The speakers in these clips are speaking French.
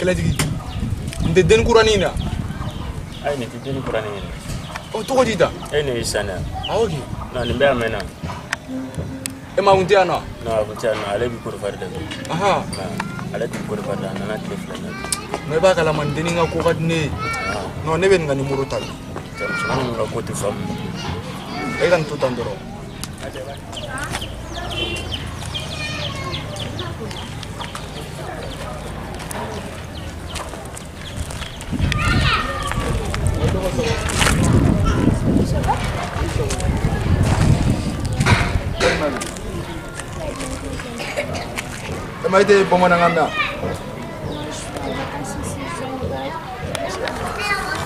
Keladigi. Nde den kuranina. Ai ne den kuranina. O to dita. Ene isana. Awogi. Na nimbe amena. E ma untiana. Na untiana ale bi kuru farda. Aha. Na ale bi kuru farda na telefona. Me ba kala man deninga ko kadne. No ne ben ngani muro tal. Tamsana ko te fam. E kan to tandoro. Emang itu pemandangannya?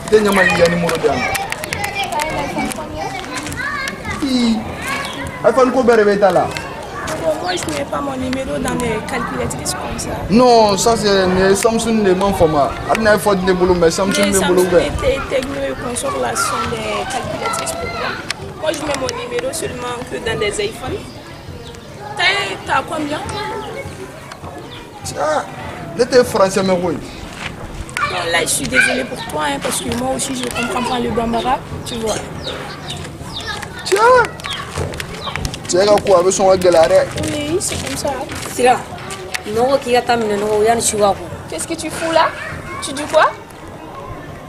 Dia nyaman yang murah dia. iPhone ko bere beta là. Bon, moi je mets pas mon numéro dans les calculatrices comme ça. Non, ça c'est les Samsung de mon format. Adna iPhone de boulot mais Samsung de boulot. Les Tecno et consorts là sont des calculatrices pour moi. Moi je mets mon numéro seulement que dans des iPhones. T'as combien? Tiens, l'été français mais oui. Non, là je suis désolée pour toi hein, parce que moi aussi je comprends pas le bambara, tu vois. Tiens. Tiens, quoi avec son galère? Oui, c'est comme ça. C'est là. Non, qui a terminé, non, Yann Chihuahua. Qu'est-ce que tu fous là? Tu dis quoi?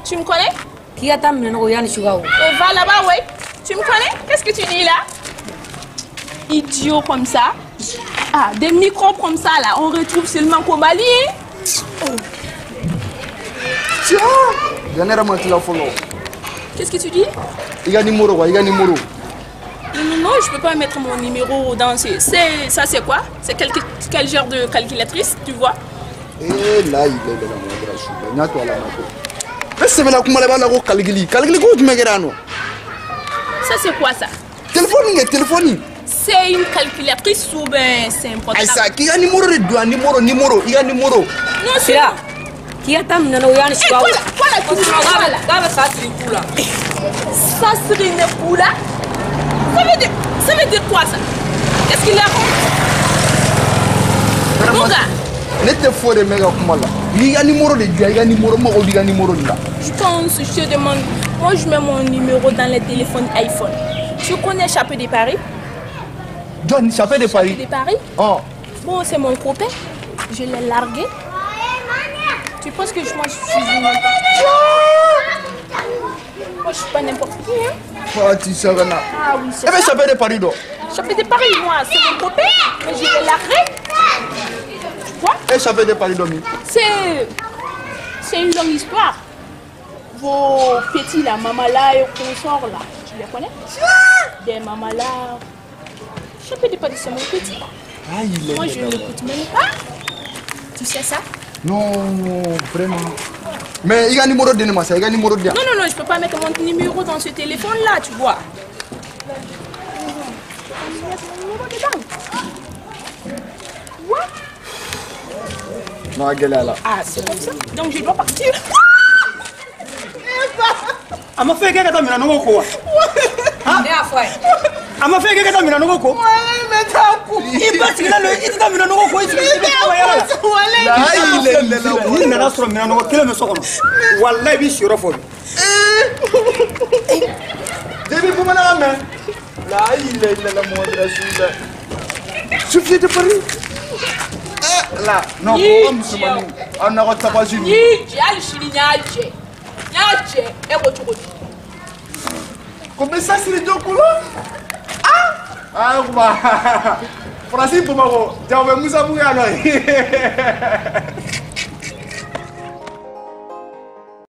Tu me connais? Qui a terminé, non, Yann Chihuahua. Va là-bas, oui. Tu me connais? Qu'est-ce que tu dis là? Idiot comme ça. Ah, des microbes comme ça là, on retrouve seulement qu'au Mali. Tiens, généralement tu l'as follow. Qu'est-ce que tu dis? Il y a numéro quoi, il y a numéro. Non, je peux pas mettre mon numéro dans ces... Ça c'est quoi? C'est quel genre de calculatrice, tu vois? Eh là, il est là, mon gars, toi là, mais c'est là comment là on calcule quoi tu me regardes? Ça c'est quoi ça? Téléphone. C'est une calculatrice ou bien c'est un portable? Ah ça, qui a numéro de doigt, numéro, il y a numéro. Non, c'est là. Qui a terminé, non, Yann Chihuahua. Voilà, ça serait une poule. Ça veut dire quoi ça? Qu'est-ce qu'il a? Mon gars. N'était faux de méga comme là. Il y a numéro de doigt, il y a numéro, moi il y a numéro là. Je pense, je te demande. Moi je mets mon numéro dans les téléphones iPhone. Tu connais Chapeau de Paris? John, Chapeau de Paris. De Paris? Oh. Bon, c'est mon copain. Je l'ai largué. Tu penses que moi je suis une... Moi je suis pas n'importe qui, hein? Ah, tu sais rien. Ah oui, c'est ça. Eh bien, ça. Chapeau de Paris, donc. Chapeau de Paris, moi, c'est mon copain. Mais je l'ai largué. Tu vois? Eh, Chapeau de Paris, donc. C'est une longue histoire. Vos petits là, Mamala et consorts là, tu les connais? Des Mamala. Chapeau de Paris, c'est mon petit. Ah, il est. Moi, je ne l'écoute même pas. Tu sais ça? Non, vraiment. Mais il y a un numéro de moi, ça, il y a un numéro de. Non, je peux pas mettre mon numéro dans ce téléphone là, tu vois. What? Non, elle est là. Ah, c'est comme ça. Donc je dois partir. Ama fait que tu as mis quoi? Ama fait que tu as mis quoi? Il passe que là, il t'a mis quoi? Il n'a pas mis quoi? Quel est le second? Wallah, il est sur le fond. Début pour la main. Là, il est là, mon Dieu. Suffit de Paris. Là, non, on n'a pas de Comment ça, c'est les deux couleurs? Ah, bah, Francis, pour moi, tu as vu Moussa Bouya,